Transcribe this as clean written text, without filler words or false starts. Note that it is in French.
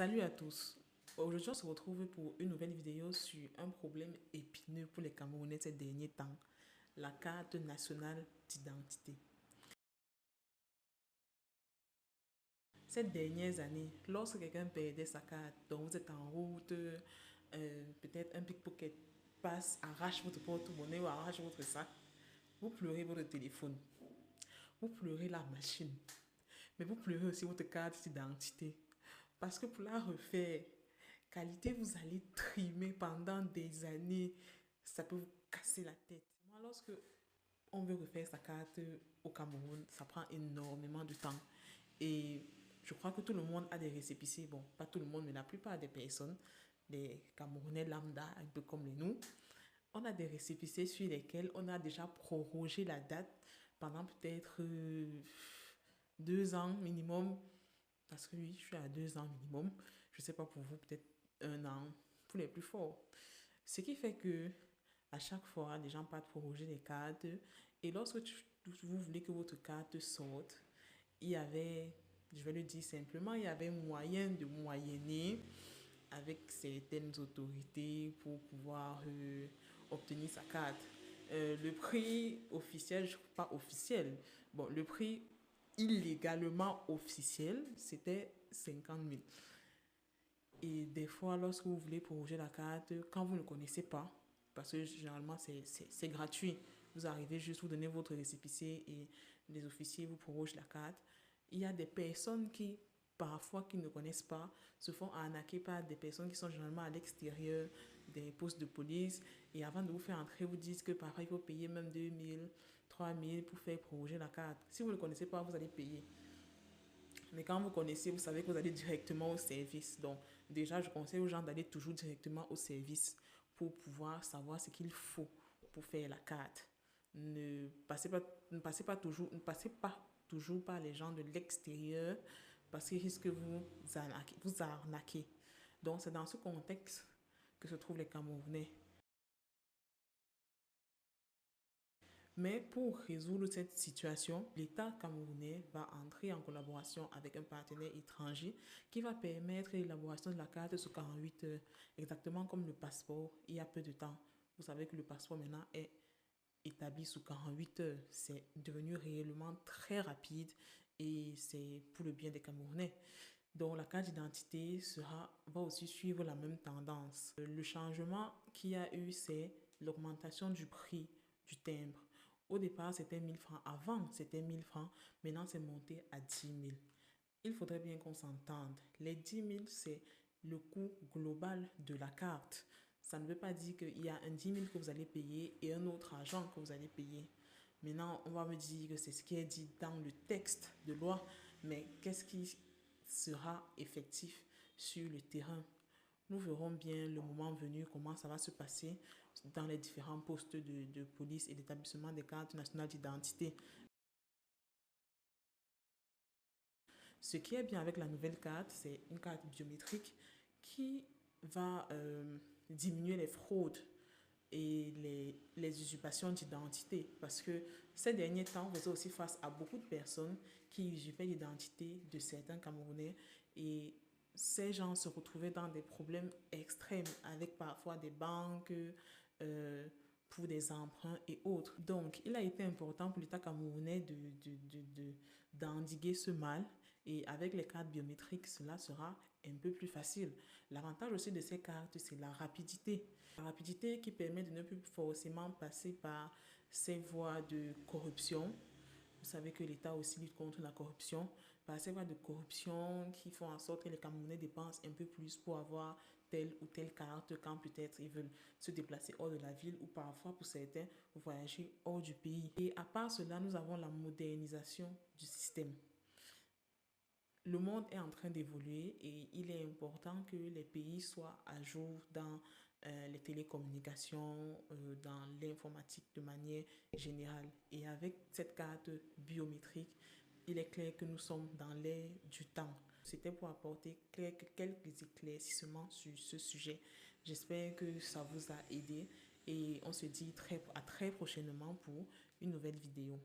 Salut à tous. Aujourd'hui, on se retrouve pour une nouvelle vidéo sur un problème épineux pour les Camerounais ces derniers temps, la carte nationale d'identité. Ces dernières années, lorsque quelqu'un perdait sa carte, donc vous êtes en route, peut-être un pickpocket passe, arrache votre porte-monnaie ou arrache votre sac, vous pleurez votre téléphone, vous pleurez la machine, mais vous pleurez aussi votre carte d'identité. Parce que pour la refaire, qualité, vous allez trimer pendant des années. Ça peut vous casser la tête. Moi, lorsque on veut refaire sa carte au Cameroun, ça prend énormément de temps. Et je crois que tout le monde a des récépissés. Bon, pas tout le monde, mais la plupart des personnes, les Camerounais lambda, un peu comme les nous, on a des récépissés sur lesquels on a déjà prorogé la date pendant peut-être 2 ans minimum. Parce que oui, je suis à 2 ans minimum. Je ne sais pas pour vous, peut-être 1 an pour les plus forts. Ce qui fait que à chaque fois, les gens partent proroger les cartes. Et lorsque vous voulez que votre carte sorte, il y avait, je vais le dire simplement, il y avait moyen de moyenner avec certaines autorités pour pouvoir obtenir sa carte. Le prix officiel, je crois pas officiel, bon, le prix illégalement officiel, c'était 50 000. Et des fois, lorsque vous voulez proroger la carte, quand vous ne connaissez pas, parce que généralement c'est gratuit, vous arrivez juste, vous donnez votre récépissé et les officiers vous prorogent la carte. Il y a des personnes qui, parfois, qui ne connaissent pas, se font arnaquer par des personnes qui sont généralement à l'extérieur des postes de police. Et avant de vous faire entrer, vous disent que parfois il faut payer même 2 000, 3 000 pour faire proroger la carte. Si vous ne connaissez pas, vous allez payer. Mais quand vous connaissez, vous savez que vous allez directement au service. Donc, déjà, je conseille aux gens d'aller toujours directement au service pour pouvoir savoir ce qu'il faut pour faire la carte. Ne passez pas toujours par les gens de l'extérieur parce qu'ils risquent de vous arnaquer. Donc, c'est dans ce contexte que se trouvent les Camerounais. Mais pour résoudre cette situation, l'État camerounais va entrer en collaboration avec un partenaire étranger qui va permettre l'élaboration de la carte sous 48 heures, exactement comme le passeport il y a peu de temps. Vous savez que le passeport maintenant est établi sous 48 heures. C'est devenu réellement très rapide et c'est pour le bien des Camerounais. Donc la carte d'identité va aussi suivre la même tendance. Le changement qu'il y a eu, c'est l'augmentation du prix du timbre. Au départ, c'était 1000 francs. Avant, c'était 1000 francs. Maintenant, c'est monté à 10 000. Il faudrait bien qu'on s'entende. Les 10 000, c'est le coût global de la carte. Ça ne veut pas dire qu'il y a un 10 000 que vous allez payer et un autre argent que vous allez payer. Maintenant, on va me dire que c'est ce qui est dit dans le texte de loi, mais qu'est-ce qui sera effectif sur le terrain? Nous verrons bien le moment venu comment ça va se passer dans les différents postes de police et d'établissement des cartes nationales d'identité. Ce qui est bien avec la nouvelle carte, c'est une carte biométrique qui va diminuer les fraudes et les usurpations d'identité. Parce que ces derniers temps, on faisait aussi face à beaucoup de personnes qui usurpaient l'identité de certains Camerounais et ces gens se retrouvaient dans des problèmes extrêmes avec parfois des banques euh, pour des emprunts et autres. Donc, il a été important pour l'État camerounais d'endiguer ce mal et avec les cartes biométriques, cela sera un peu plus facile. L'avantage aussi de ces cartes, c'est la rapidité. La rapidité qui permet de ne plus forcément passer par ces voies de corruption. Vous savez que l'État aussi lutte contre la corruption. Par ces voies de corruption qui font en sorte que les Camerounais dépensent un peu plus pour avoir telle ou telle carte quand peut-être ils veulent se déplacer hors de la ville ou parfois pour certains voyager hors du pays. Et à part cela, nous avons la modernisation du système. Le monde est en train d'évoluer et il est important que les pays soient à jour dans les télécommunications, dans l'informatique de manière générale. Et avec cette carte biométrique, il est clair que nous sommes dans l'ère du temps. C'était pour apporter quelques éclaircissements sur ce sujet. J'espère que ça vous a aidé et on se dit à très prochainement pour une nouvelle vidéo.